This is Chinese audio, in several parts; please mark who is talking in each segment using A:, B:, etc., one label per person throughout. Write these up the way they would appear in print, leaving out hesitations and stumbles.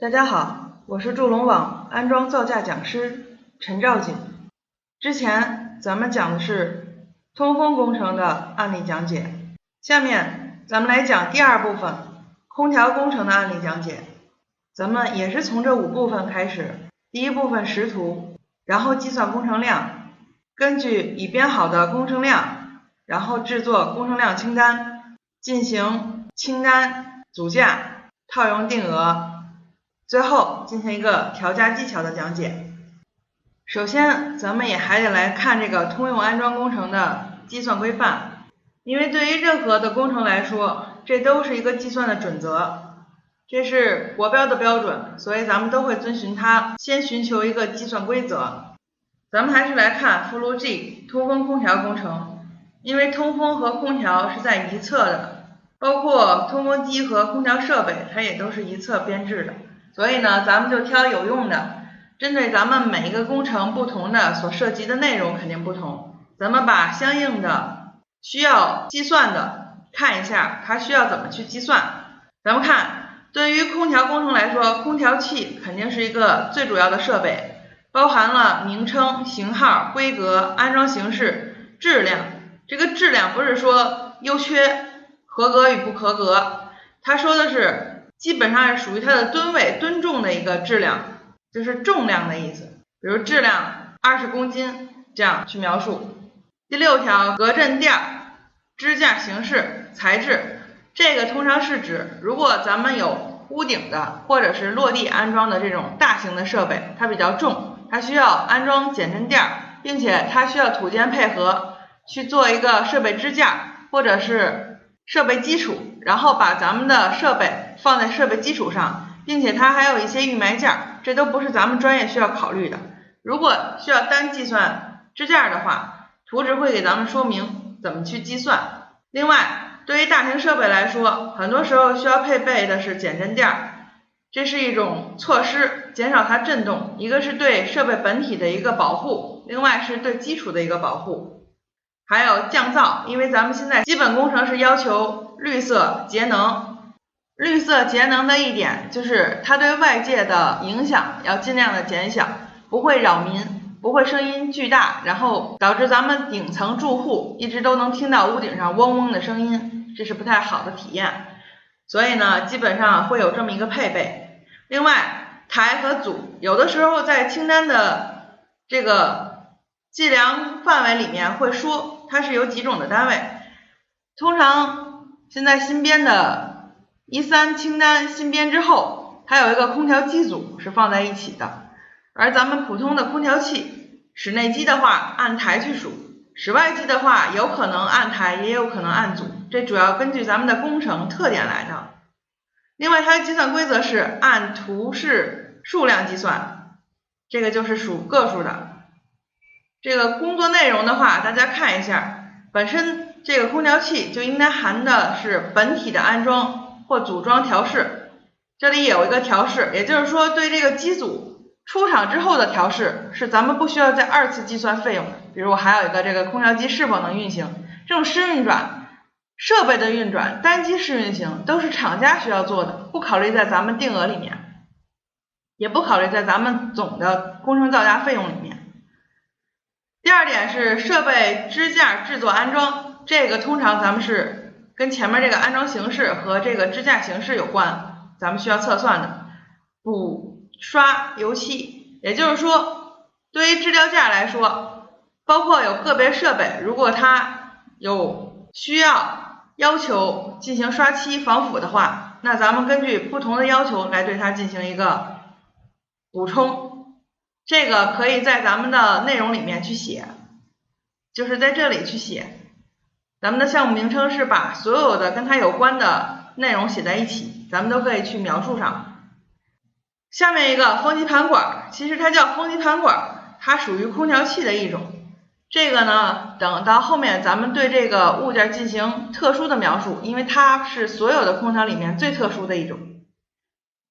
A: 大家好，我是祝龙网安装造价讲师陈兆景。之前咱们讲的是通风工程的案例讲解，下面咱们来讲第二部分空调工程的案例讲解。咱们也是从这5部分开始，第一部分识图，然后计算工程量，根据已编好的工程量，然后制作工程量清单，进行清单组价、套用定额，最后进行一个调价技巧的讲解。首先咱们也还得来看这个通用安装工程的计算规范，因为对于任何的工程来说，这都是一个计算的准则，这是国标的标准，所以咱们都会遵循它，先寻求一个计算规则。咱们还是来看附录 G 通风空调工程，因为通风和空调是在一侧的，包括通风机和空调设备它也都是一侧编制的，所以呢咱们就挑有用的，针对咱们每一个工程不同的所涉及的内容肯定不同，咱们把相应的需要计算的看一下它需要怎么去计算。咱们看对于空调工程来说，空调器肯定是一个最主要的设备，包含了名称、型号、规格、安装形式、质量。这个质量不是说优缺、合格与不合格，它说的是基本上是属于它的吨位、吨重的一个质量，就是重量的意思，比如质量20公斤这样去描述。第6条，隔震垫、支架形式、材质，这个通常是指如果咱们有屋顶的或者是落地安装的这种大型的设备，它比较重，它需要安装减震垫，并且它需要土建配合去做一个设备支架或者是设备基础，然后把咱们的设备放在设备基础上，并且它还有一些预埋件，这都不是咱们专业需要考虑的。如果需要单计算支架的话，图纸会给咱们说明怎么去计算。另外对于大型设备来说，很多时候需要配备的是减震垫，这是一种措施，减少它震动，一个是对设备本体的一个保护，另外是对基础的一个保护。还有降噪，因为咱们现在基本工程是要求绿色节能，绿色节能的一点就是它对外界的影响要尽量的减小，不会扰民，不会声音巨大，然后导致咱们顶层住户一直都能听到屋顶上嗡嗡的声音，这是不太好的体验，所以呢基本上会有这么一个配备。另外台和组有的时候在清单的这个计量范围里面会说它是有几种的单位，通常现在新编的13清单新编之后，它有一个空调机组是放在一起的，而咱们普通的空调器，室内机的话按台去数，室外机的话有可能按台也有可能按组，这主要根据咱们的工程特点来的。另外它的计算规则是按图示数量计算，这个就是属个数的。这个工作内容的话大家看一下，本身这个空调器就应该含的是本体的安装或组装调试，这里有一个调试，也就是说对这个机组出厂之后的调试是咱们不需要再2次计算费用的，比如我还有一个这个空调机是否能运行，这种试运转、设备的运转、单机试运行都是厂家需要做的，不考虑在咱们定额里面，也不考虑在咱们总的工程造价费用里面。第2点是设备支架制作安装，这个通常咱们是跟前面这个安装形式和这个支架形式有关，咱们需要测算的。补刷油漆，也就是说对于支吊架来说，包括有个别设备如果它有需要求进行刷漆防腐的话，那咱们根据不同的要求来对它进行一个补充，这个可以在咱们的内容里面去写，就是在这里去写，咱们的项目名称是把所有的跟它有关的内容写在一起，咱们都可以去描述上。下面一个风机盘管，其实它叫风机盘管，它属于空调器的一种，这个呢等到后面咱们对这个物件进行特殊的描述，因为它是所有的空调里面最特殊的一种，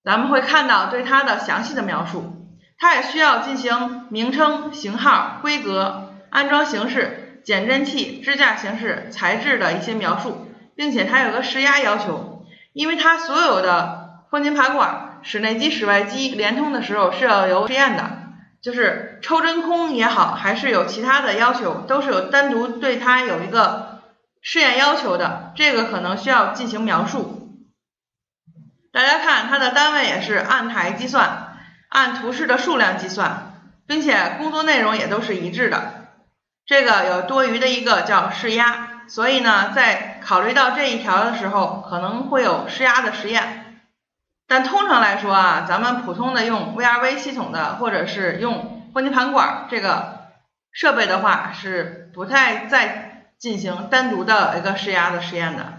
A: 咱们会看到对它的详细的描述，它也需要进行名称、型号、规格、安装形式、减震器、支架形式、材质的一些描述，并且它有个施压要求，因为它所有的风机盘管室内机、室外机连通的时候是要有实验的，就是抽真空也好，还是有其他的要求，都是有单独对它有一个试验要求的，这个可能需要进行描述。大家看它的单位也是按台计算，按图示的数量计算，并且工作内容也都是一致的。这个有多余的一个叫试压，所以呢在考虑到这一条的时候可能会有试压的实验。但通常来说啊，咱们普通的用 VRV 系统的或者是用风机盘管这个设备的话，是不太再进行单独的一个试压的实验的。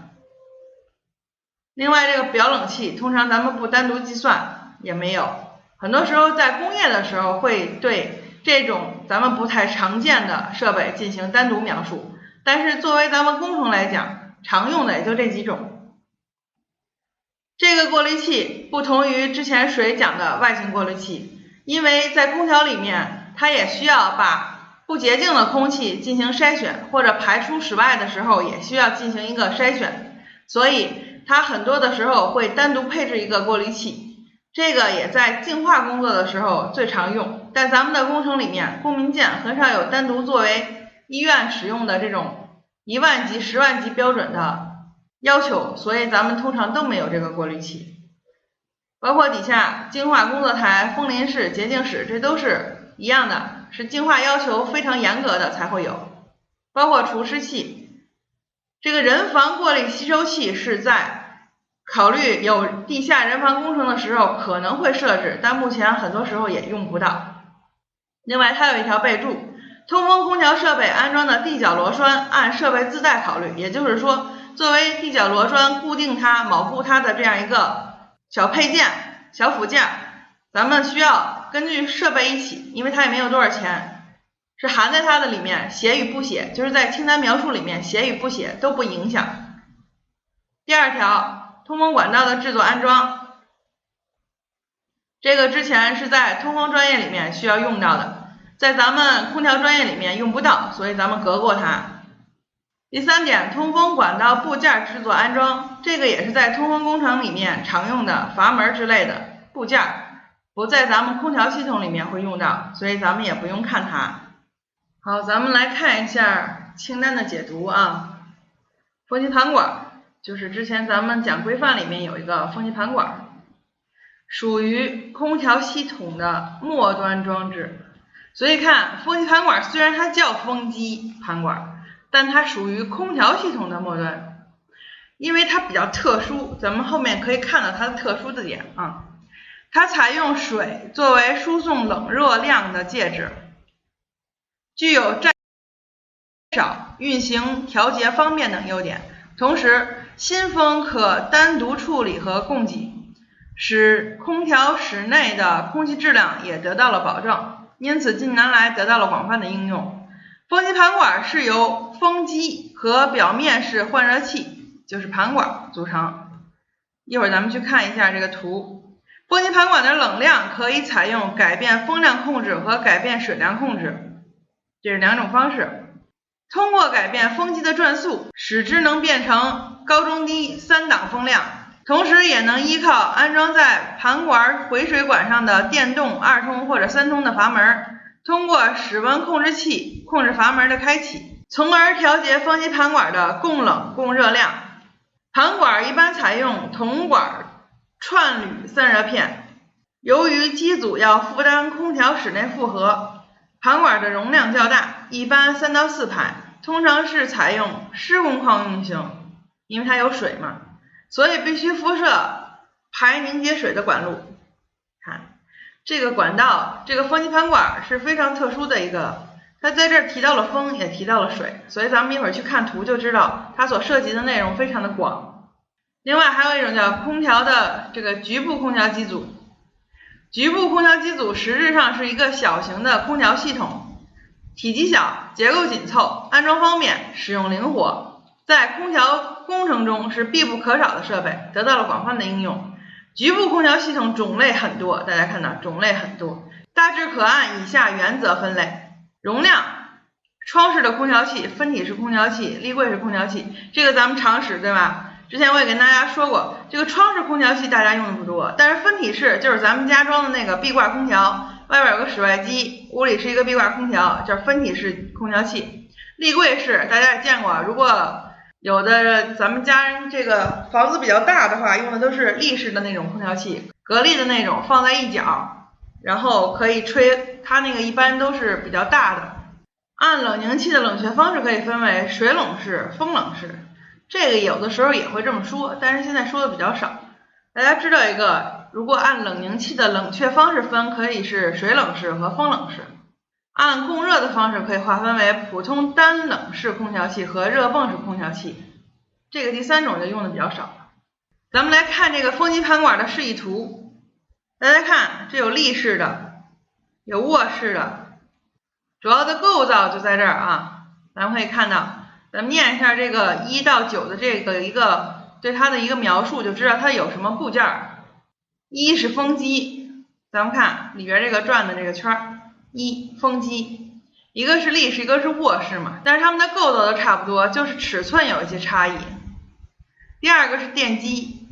A: 另外这个表冷器通常咱们不单独计算也没有，很多时候在工业的时候会对这种咱们不太常见的设备进行单独描述，但是作为咱们工程来讲，常用的也就这几种。这个过滤器不同于之前水讲的外形过滤器，因为在空调里面它也需要把不洁净的空气进行筛选，或者排出室外的时候也需要进行一个筛选，所以它很多的时候会单独配置一个过滤器，这个也在净化工作的时候最常用。在咱们的工程里面，公民建很少有单独作为医院使用的这种1万级、10万级标准的要求，所以咱们通常都没有这个过滤器。包括底下净化工作台、风淋室、洁净室，这都是一样的，是净化要求非常严格的才会有。包括除湿器，这个人防过滤吸收器是在考虑有地下人防工程的时候可能会设置，但目前很多时候也用不到。另外它有一条备注，通风空调设备安装的地脚螺栓按设备自带考虑，也就是说作为地脚螺栓固定它、锚固它的这样一个小配件、小辅件，咱们需要根据设备一起，因为它也没有多少钱，是含在它的里面，写与不写就是在清单描述里面写与不写都不影响。第二条，通风管道的制作安装，这个之前是在通风专业里面需要用到的，在咱们空调专业里面用不到，所以咱们隔过它。第三点，通风管道部件制作安装，这个也是在通风工程里面常用的阀门之类的部件，不在咱们空调系统里面会用到，所以咱们也不用看它。好，咱们来看一下清单的解读啊。风机盘管就是之前咱们讲规范里面有一个风机盘管，属于空调系统的末端装置，所以看风机盘管虽然它叫风机盘管，但它属于空调系统的末端，因为它比较特殊，咱们后面可以看到它的特殊的点啊。它采用水作为输送冷热量的介质，具有占少、运行调节方便等优点，同时新风可单独处理和供给，使空调室内的空气质量也得到了保证，因此近年来得到了广泛的应用。风机盘管是由风机和表面式换热器，就是盘管组成。一会儿咱们去看一下这个图。风机盘管的冷量可以采用改变风量控制和改变水量控制，这是两种方式。通过改变风机的转速，使之能变成高中低3档风量，同时也能依靠安装在盘管回水管上的电动2通或者3通的阀门，通过室温控制器控制阀门的开启，从而调节风机盘管的供冷供热量。盘管一般采用铜管串铝散热片，由于机组要负担空调室内负荷，盘管的容量较大，一般3到4排，通常是采用湿工况运行，因为它有水嘛，所以必须辐射排凝结水的管路。看这个管道，这个风机盘管是非常特殊的一个，它在这儿提到了风也提到了水，所以咱们一会儿去看图就知道它所涉及的内容非常的广。另外还有一种叫空调的这个局部空调机组，局部空调机组实质上是一个小型的空调系统，体积小，结构紧凑，安装方便，使用灵活，在空调工程中是必不可少的设备，得到了广泛的应用。局部空调系统种类很多，大家看到种类很多，大致可按以下原则分类。容量，窗式的空调器、分体式空调器、立柜式空调器，这个咱们常识对吧？之前我也跟大家说过，这个窗式空调器大家用的不多，但是分体式就是咱们家装的那个壁挂空调，外边有个室外机，屋里是一个壁挂空调，叫分体式空调器。立柜式大家也见过，如果有的咱们家人这个房子比较大的话，用的都是立式的那种空调器，格力的那种，放在一角，然后可以吹，它那个一般都是比较大的。按冷凝器的冷却方式可以分为水冷式、风冷式，这个有的时候也会这么说，但是现在说的比较少。大家知道一个，如果按冷凝器的冷却方式分，可以是水冷式和风冷式。按供热的方式可以划分为普通单冷式空调器和热泵式空调器，这个第三种就用的比较少。咱们来看这个风机盘管的示意图，大家看这有立式的，有卧式的，主要的构造就在这儿啊。咱们可以看到，咱们念一下这个1到9的这个一个对它的一个描述，就知道它有什么部件。一是风机，咱们看里边这个转的这个圈，一风机，一个是立式，一个是卧式嘛，但是它们的构造都差不多，就是尺寸有一些差异。第二个是电机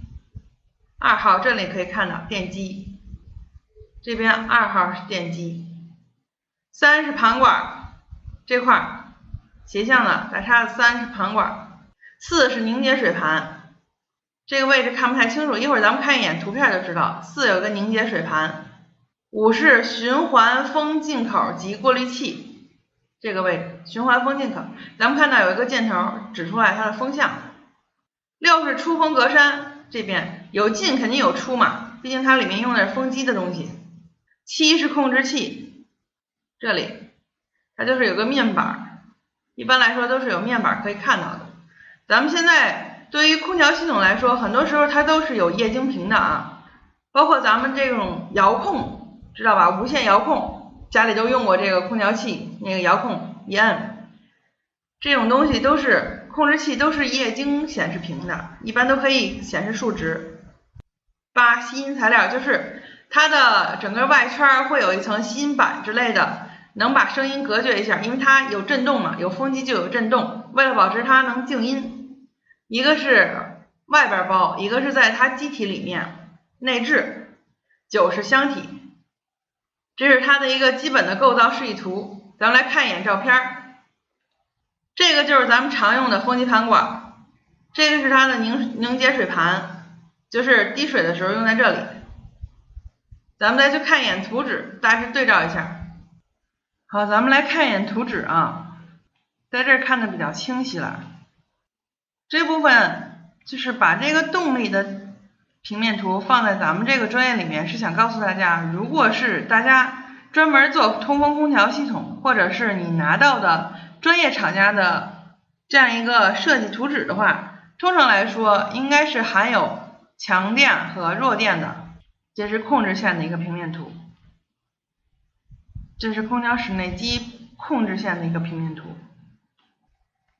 A: ，2号这里可以看到电机，这边2号是电机。3是盘管，这块斜向的打叉子3是盘管。4是凝结水盘，这个位置看不太清楚，一会儿咱们看一眼图片就知道。4有个凝结水盘。5是循环风进口及过滤器，这个位置循环风进口，咱们看到有一个箭头指出来它的风向。6是出风格栅，这边有进肯定有出嘛，毕竟它里面用的是风机的东西。7是控制器，这里它就是有个面板，一般来说都是有面板可以看到的。咱们现在对于空调系统来说，很多时候它都是有液晶屏的啊，包括咱们这种遥控，知道吧？无线遥控，家里都用过这个空调器，那个遥控一摁，这种东西都是控制器，都是液晶显示屏的，一般都可以显示数值。8吸音材料，就是它的整个外圈会有一层吸音板之类的，能把声音隔绝一下，因为它有震动嘛，有风机就有震动，为了保持它能静音，一个是外边包，一个是在它机体里面内置。9是箱体，这是它的一个基本的构造示意图。咱们来看一眼照片，这个就是咱们常用的风机盘管，这个是它的凝结水盘，就是滴水的时候用在这里。咱们再去看一眼图纸，大致对照一下。好，咱们来看一眼图纸啊，在这儿看的比较清晰了。这部分就是把这个动力的平面图放在咱们这个专业里面，是想告诉大家，如果是大家专门做通风空调系统，或者是你拿到的专业厂家的这样一个设计图纸的话，通常来说应该是含有强电和弱电的，这是控制线的一个平面图，这是空调室内机控制线的一个平面图。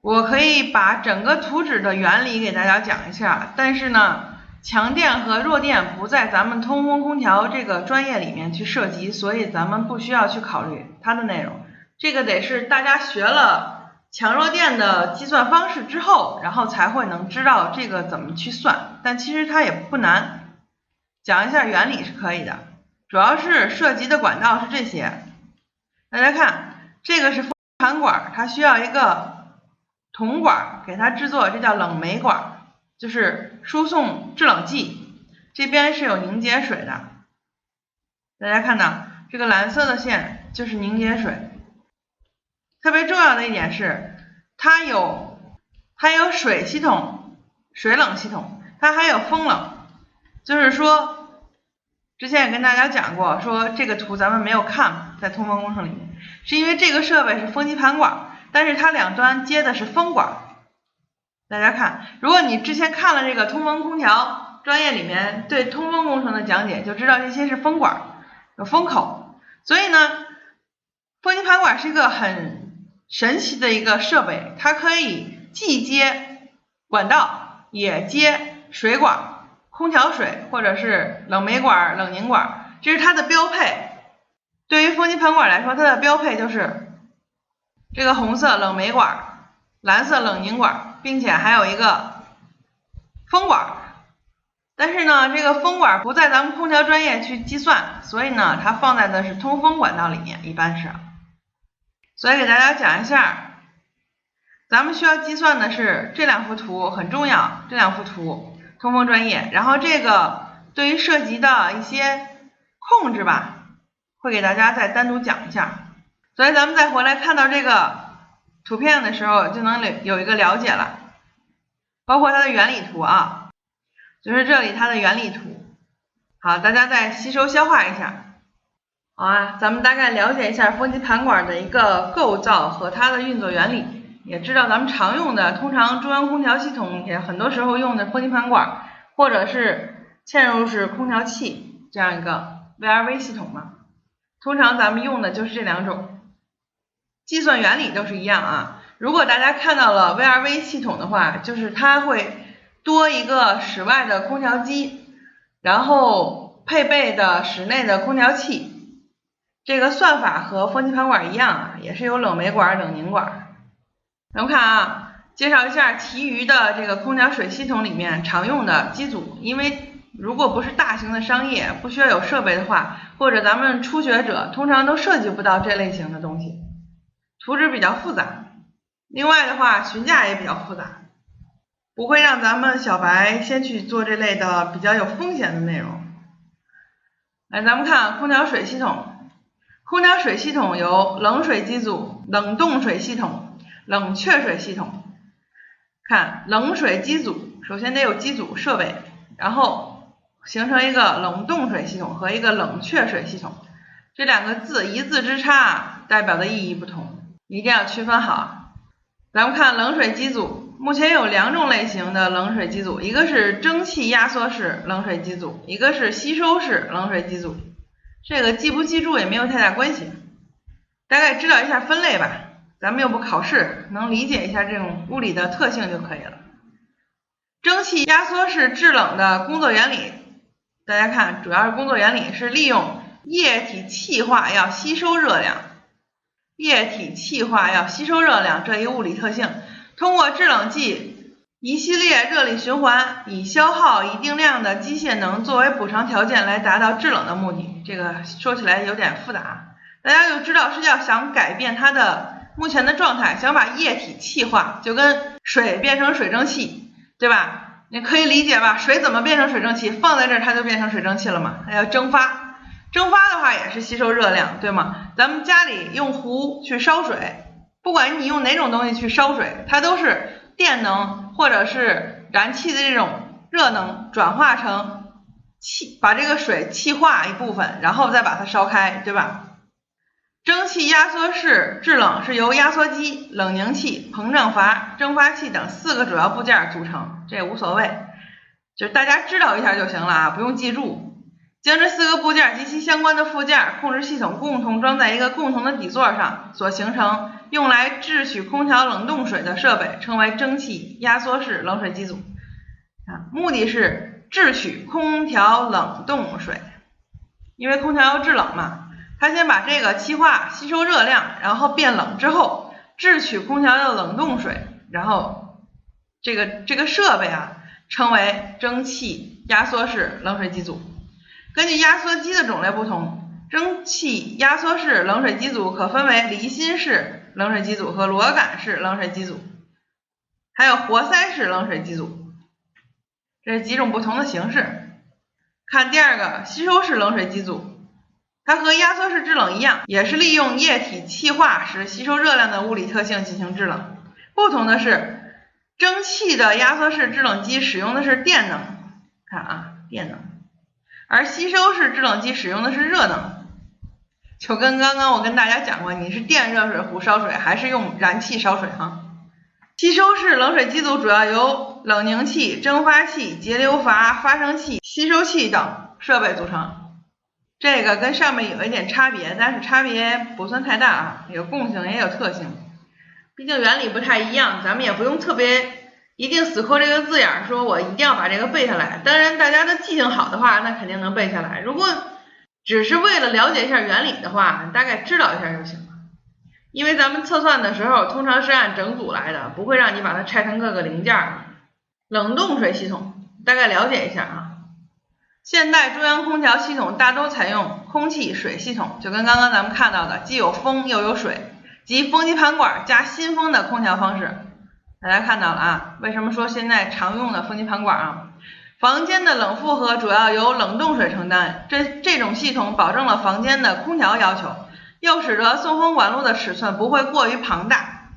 A: 我可以把整个图纸的原理给大家讲一下，但是呢，强电和弱电不在咱们通风空调这个专业里面去涉及，所以咱们不需要去考虑它的内容。这个得是大家学了强弱电的计算方式之后，然后才会能知道这个怎么去算，但其实它也不难，讲一下原理是可以的，主要是涉及的管道是这些。大家看，这个是风盘管，它需要一个铜管给它制作，这叫冷媒管，就是输送制冷剂，这边是有凝结水的。大家看到这个蓝色的线就是凝结水。特别重要的一点是，它有水系统、水冷系统，它还有风冷，就是说之前也跟大家讲过，说这个图咱们没有看在通风工程里面，是因为这个设备是风机盘管，但是它两端接的是风管。大家看，如果你之前看了这个通风空调专业里面对通风工程的讲解，就知道这些是风管，有风口。所以呢，风机盘管是一个很神奇的一个设备，它可以既接管道也接水管、空调水或者是冷媒管、冷凝管，这是它的标配。对于风机盘管来说，它的标配就是这个红色冷媒管，蓝色冷凝管，并且还有一个风管。但是呢，这个风管不在咱们空调专业去计算，所以呢，它放在的是通风管道里面，一般是。所以给大家讲一下，咱们需要计算的是这两幅图很重要，这两幅图通风专业，然后这个对于涉及的一些控制吧，会给大家再单独讲一下。所以咱们再回来看到这个图片的时候，就能有一个了解了，包括它的原理图啊，就是这里它的原理图。好，大家再吸收消化一下。好啊，咱们大概了解一下风机盘管的一个构造和它的运作原理，也知道咱们常用的，通常中央空调系统也很多时候用的风机盘管，或者是嵌入式空调器这样一个 VRV 系统嘛。通常咱们用的就是这两种，计算原理都是一样啊。如果大家看到了 VRV 系统的话，就是它会多一个室外的空调机，然后配备的室内的空调器。这个算法和风机盘管一样啊，也是有冷媒管、冷凝管。咱们看啊，介绍一下其余的这个空调水系统里面常用的机组，因为如果不是大型的商业，不需要有设备的话，或者咱们初学者，通常都涉及不到这类型的东西，图纸比较复杂。另外的话，询价也比较复杂，不会让咱们小白先去做这类的比较有风险的内容。来，咱们看空调水系统。空调水系统由冷水机组、冷冻水系统、冷却水系统。看冷水机组，首先得有机组设备，然后形成一个冷冻水系统和一个冷却水系统。这两个字一字之差，代表的意义不同，一定要区分好。咱们看冷水机组，目前有两种类型的冷水机组，一个是蒸汽压缩式冷水机组，一个是吸收式冷水机组。这个记不记住也没有太大关系，大概知道一下分类吧，咱们又不考试，能理解一下这种物理的特性就可以了。蒸汽压缩式制冷的工作原理，大家看主要是工作原理是利用液体气化要吸收热量，液体气化要吸收热量这一物理特性，通过制冷剂一系列热力循环，以消耗一定量的机械能作为补偿条件来达到制冷的目的。这个说起来有点复杂，大家就知道是要想改变它的目前的状态，想把液体气化，就跟水变成水蒸气，对吧？你可以理解吧？水怎么变成水蒸气？放在这儿它就变成水蒸气了嘛，它要蒸发。蒸发的话也是吸收热量，对吗？咱们家里用壶去烧水，不管你用哪种东西去烧水，它都是电能或者是燃气的这种热能转化成气，把这个水气化一部分，然后再把它烧开，对吧？蒸汽压缩式制冷是由压缩机、冷凝器、膨胀阀、蒸发器等4个主要部件组成，这也无所谓，就是大家知道一下就行了啊，不用记住。将这4个部件及其相关的附件控制系统共同装在一个共同的底座上，所形成用来制取空调冷冻水的设备，称为蒸汽压缩式冷水机组。目的是制取空调冷冻水，因为空调要制冷嘛，它先把这个气化吸收热量，然后变冷之后制取空调的冷冻水，然后这个设备啊称为蒸汽压缩式冷水机组。根据压缩机的种类不同，蒸汽压缩式冷水机组可分为离心式冷水机组和螺杆式冷水机组，还有活塞式冷水机组，这是几种不同的形式。看第二个吸收式冷水机组，它和压缩式制冷一样，也是利用液体气化使吸收热量的物理特性进行制冷，不同的是蒸汽的压缩式制冷机使用的是电能，看啊，电能，而吸收式制冷机使用的是热能，就跟刚刚我跟大家讲过，你是电热水壶烧水还是用燃气烧水哈。吸收式冷水机组主要由冷凝器、蒸发器、节流阀、发生器、吸收器等设备组成，这个跟上面有一点差别，但是差别不算太大啊，有共性也有特性，毕竟原理不太一样，咱们也不用特别一定死抠这个字眼，说我一定要把这个背下来。当然大家的记性好的话，那肯定能背下来，如果只是为了了解一下原理的话，大概知道一下就行了。因为咱们测算的时候通常是按整组来的，不会让你把它拆成各个零件的。冷冻水系统，大概了解一下啊。现代中央空调系统大都采用空气水系统，就跟刚刚咱们看到的既有风又有水，即风机盘管加新风的空调方式。大家看到了啊，为什么说现在常用的风机盘管啊？房间的冷负荷主要由冷冻水承担，这种系统保证了房间的空调要求，又使得送风管路的尺寸不会过于庞大。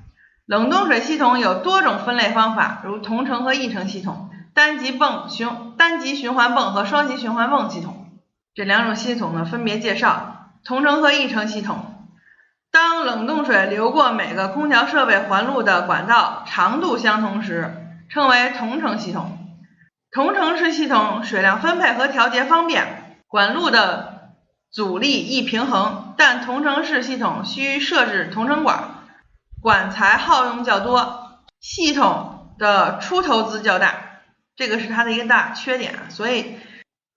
A: 冷冻水系统有多种分类方法，如同程和异程系统、单极循环泵和双极循环泵系统。这两种系统呢，分别介绍同程和异程系统。当冷冻水流过每个空调设备环路的管道长度相同时，称为同程系统。同程式系统水量分配和调节方便，管路的阻力易平衡，但同程式系统需设置同程管，管材耗用较多，系统的出投资较大，这个是它的一个大缺点。所以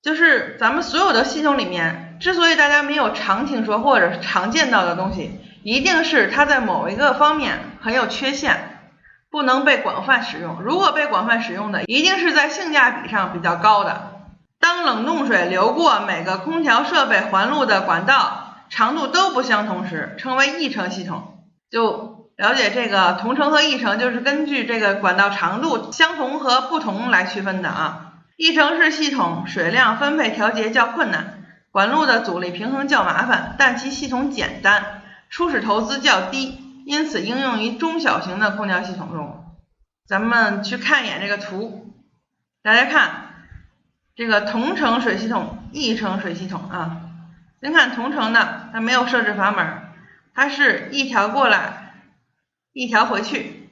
A: 就是咱们所有的系统里面，之所以大家没有常听说或者是常见到的东西，一定是它在某一个方面很有缺陷，不能被广泛使用。如果被广泛使用的，一定是在性价比上比较高的。当冷冻水流过每个空调设备环路的管道长度都不相同时，称为异程系统。就了解这个同程和异程，就是根据这个管道长度相同和不同来区分的啊。异程式系统水量分配调节较困难，管路的阻力平衡较麻烦，但其系统简单，初始投资较低，因此应用于中小型的空调系统中。咱们去看一眼这个图，大家看这个同程水系统、异程水系统啊。先看同程的，它没有设置阀门，它是一条过来，一条回去，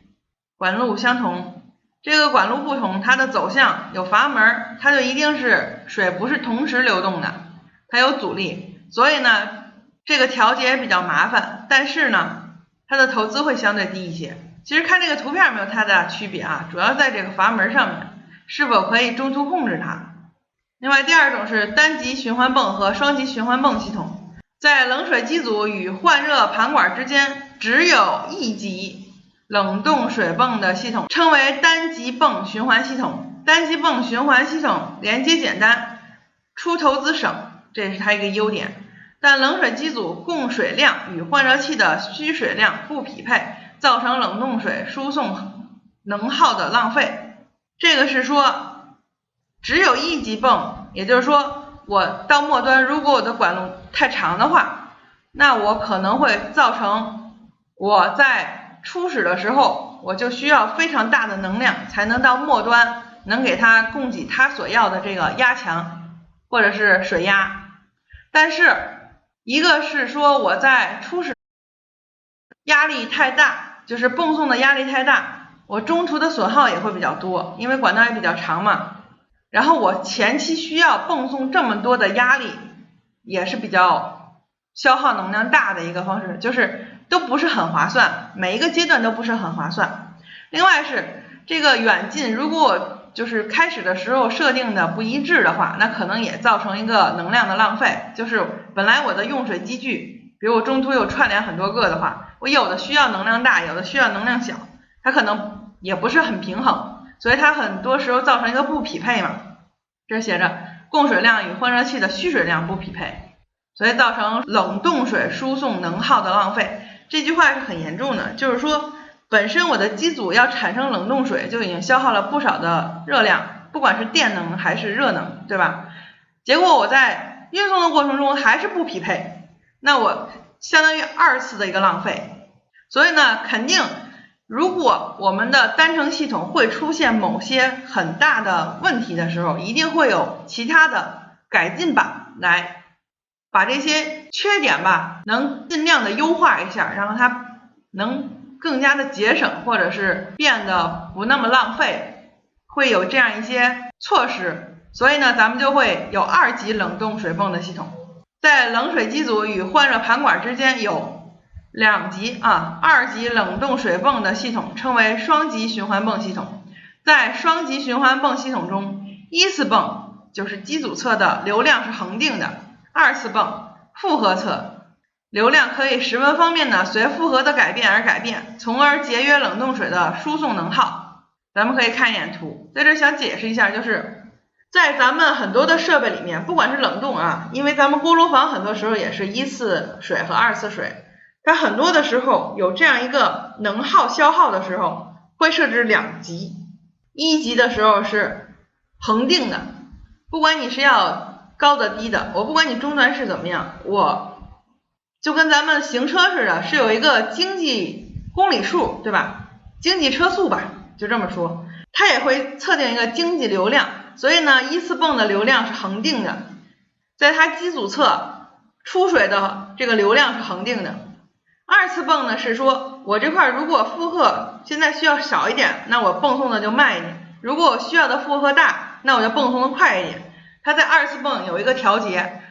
A: 管路相同。这个管路不同，它的走向有阀门，它就一定是水不是同时流动的，它有阻力，所以呢这个调节比较麻烦，但是呢它的投资会相对低一些。其实看这个图片没有太大区别啊，主要在这个阀门上面是否可以中途控制它。另外第二种是单极循环泵和双极循环泵系统，在冷水机组与换热盘管之间只有一级冷冻水泵的系统称为单极泵循环系统。单极泵循环系统连接简单，出投资省，这是它一个优点。但冷水机组供水量与换热器的需水量不匹配，造成冷冻水输送能耗的浪费。这个是说只有一级泵，也就是说我到末端如果我的管路太长的话，那我可能会造成我在初始的时候我就需要非常大的能量才能到末端能给它供给它所要的这个压强或者是水压。但是一个是说我在初始压力太大，就是泵送的压力太大，我中途的损耗也会比较多，因为管道也比较长嘛，然后我前期需要泵送这么多的压力，也是比较消耗能量大的一个方式，就是都不是很划算，每一个阶段都不是很划算。另外是这个远近，如果我就是开始的时候设定的不一致的话，那可能也造成一个能量的浪费，就是本来我的用水机具，比如我中途有串联很多个的话，我有的需要能量大，有的需要能量小，它可能也不是很平衡，所以它很多时候造成一个不匹配嘛。这写着供水量与换热器的需水量不匹配，所以造成冷冻水输送能耗的浪费。这句话是很严重的，就是说本身我的机组要产生冷冻水就已经消耗了不少的热量，不管是电能还是热能，对吧？结果我在运送的过程中还是不匹配，那我相当于二次的一个浪费。所以呢肯定如果我们的单程系统会出现某些很大的问题的时候，一定会有其他的改进版来把这些缺点吧能尽量的优化一下，然后它能更加的节省或者是变得不那么浪费，会有这样一些措施。所以呢咱们就会有二级冷冻水泵的系统，在冷水机组与换热盘管之间有两级二级冷冻水泵的系统称为双极循环泵系统。在双极循环泵系统中，一次泵就是机组侧的流量是恒定的，二次泵负荷侧流量可以十分方便的随负荷的改变而改变，从而节约冷冻水的输送能耗。咱们可以看一眼图，在这想解释一下，就是在咱们很多的设备里面，不管是冷冻啊，因为咱们锅炉房很多时候也是1次水和2次水，它很多的时候有这样一个能耗消耗的时候，会设置2级。1级的时候是恒定的，不管你是要高的低的，我不管你终端是怎么样，我就跟咱们行车似的，是有一个经济公里数，对吧？经济车速吧，就这么说，它也会测定一个经济流量，所以呢，依次泵的流量是恒定的，在它机组侧出水的这个流量是恒定的。2次泵呢是说我这块如果负荷现在需要少一点，那我泵送的就慢一点，如果我需要的负荷大，那我就泵送的快一点。它在2次泵有一个调节，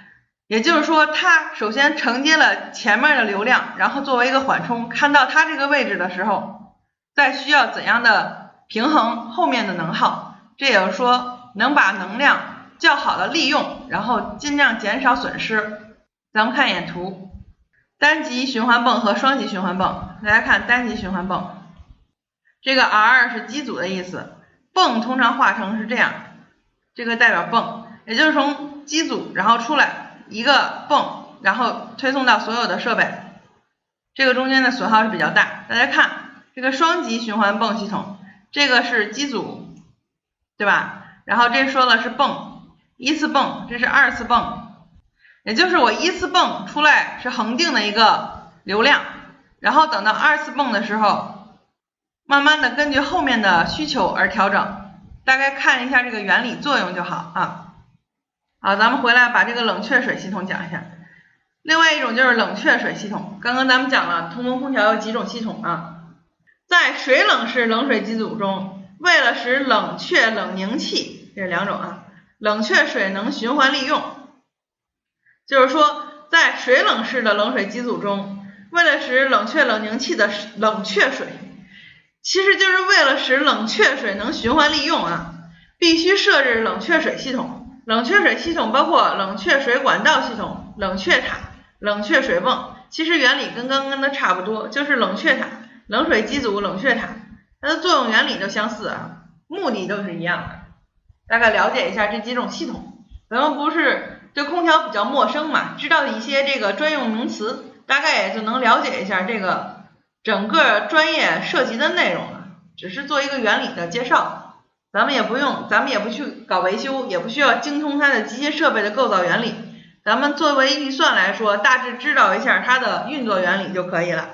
A: 也就是说它首先承接了前面的流量，然后作为一个缓冲，看到它这个位置的时候，再需要怎样的平衡后面的能耗，这也就是说能把能量较好的利用，然后尽量减少损失。咱们看一眼图，单极循环泵和双极循环泵，大家看单极循环泵，这个 R 是机组的意思，泵通常画成是这样，这个代表泵，也就是从机组然后出来一个泵，然后推送到所有的设备，这个中间的损耗是比较大。大家看这个双极循环泵系统，这个是机组，对吧？然后这说了是泵，1次泵，这是2次泵，也就是我1次泵出来是恒定的一个流量，然后等到2次泵的时候，慢慢的根据后面的需求而调整。大概看一下这个原理作用就好啊。好，咱们回来把这个冷却水系统讲一下。另外一种就是冷却水系统，刚刚咱们讲了通风空调有几种系统啊。在水冷式冷水机组中，为了使冷却冷凝器，这是2种啊，冷却水能循环利用，就是说在水冷式的冷水机组中，为了使冷却冷凝器的冷却水，其实就是为了使冷却水能循环利用啊，必须设置冷却水系统。冷却水系统包括冷却水管道系统、冷却塔、冷却水泵，其实原理跟刚刚的差不多，就是冷却塔、冷水机组冷却塔，它的作用原理都相似啊，目的都是一样的。大概了解一下这几种系统，咱们不是对空调比较陌生嘛，知道一些这个专用名词，大概也就能了解一下这个整个专业涉及的内容了，只是做一个原理的介绍。咱们也不去搞维修，也不需要精通它的机械设备的构造原理，咱们作为预算来说，大致知道一下它的运作原理就可以了。